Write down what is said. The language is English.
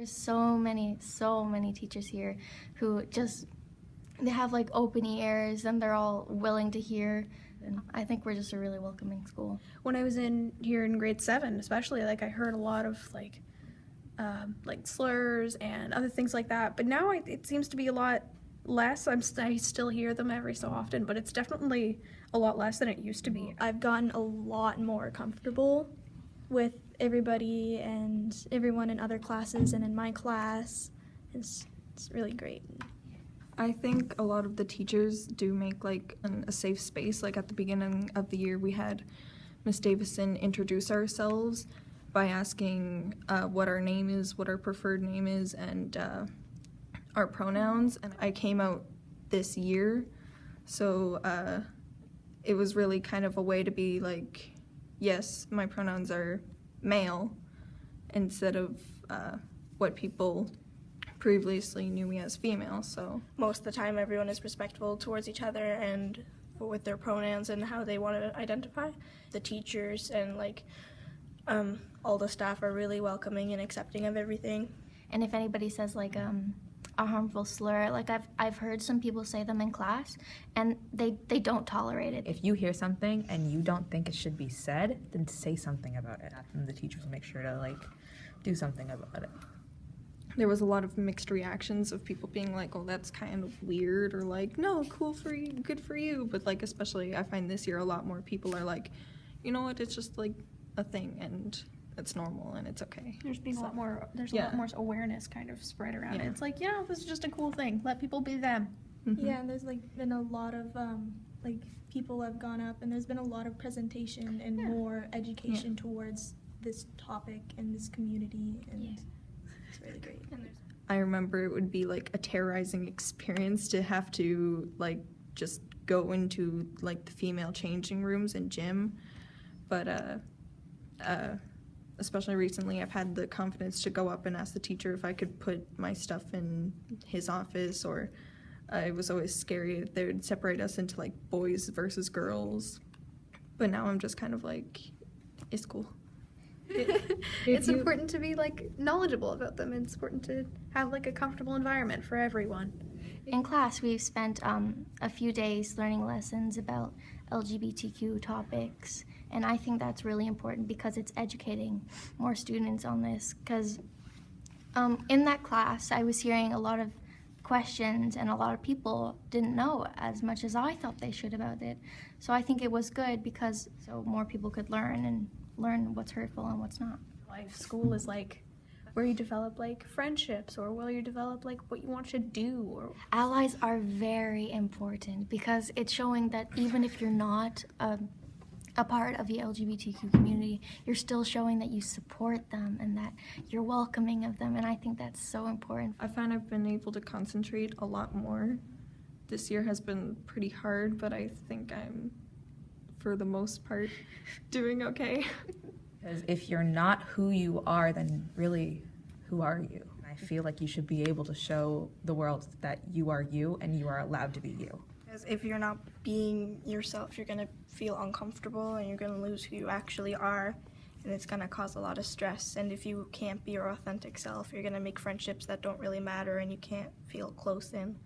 There's so many teachers here who just, they have like open ears and they're all willing to hear. And I think we're just a really welcoming school. When I was here in grade 7, especially, like I heard a lot of like slurs and other things like that. But now it seems to be a lot less. I still hear them every so often, but it's definitely a lot less than it used to be. I've gotten a lot more comfortable with everybody and everyone in other classes and in my class. It's really great. I think a lot of the teachers do make like a safe space. Like at the beginning of the year, we had Miss Davison introduce ourselves by asking what our name is, what our preferred name is, and our pronouns. And I came out this year, so it was really kind of a way to be like, yes, my pronouns are male, instead of what people previously knew me as female. So most of the time everyone is respectful towards each other and with their pronouns and how they want to identify. The teachers and like all the staff are really welcoming and accepting of everything. And if anybody says like a harmful slur, like I've heard some people say them in class and they don't tolerate it. If you hear something and you don't think it should be said, then say something about it. And the teachers will make sure to like do something about it. there was a lot of mixed reactions of people being like, oh, that's kind of weird, or like, no, cool for you, good for you. But like, especially I find this year a lot more people are like, you know what, it's just like a thing and it's normal and it's okay. There's been a lot more awareness kind of spread around it. It's like, yeah, this is just a cool thing. Let people be them. Mm-hmm. Yeah, and there's like been a lot of like people have gone up, and there's been a lot of presentation and more education towards this topic and this community, and it's really great. And I remember it would be like a terrorizing experience to have to like just go into like the female changing rooms and gym, but especially recently I've had the confidence to go up and ask the teacher if I could put my stuff in his office, or it was always scary that they would separate us into like boys versus girls, but now I'm just kind of like, it's cool. It's important to be like knowledgeable about them. It's important to have like a comfortable environment for everyone. In class, we've spent a few days learning lessons about LGBTQ topics, and I think that's really important because it's educating more students on this. Because in that class, I was hearing a lot of questions, and a lot of people didn't know as much as I thought they should about it. So I think it was good because so more people could learn what's hurtful and what's not. Life school is like where you develop like friendships, or where you develop like what you want to do. Or allies are very important because it's showing that even if you're not a part of the LGBTQ community, you're still showing that you support them and that you're welcoming of them, and I think that's so important. I find I've been able to concentrate a lot more. This year has been pretty hard, but I think I'm, for the most part, doing okay. Because if you're not who you are, then really, who are you? I feel like you should be able to show the world that you are you and you are allowed to be you. Because if you're not being yourself, you're going to feel uncomfortable and you're going to lose who you actually are, and it's going to cause a lot of stress. And if you can't be your authentic self, you're going to make friendships that don't really matter and you can't feel close in.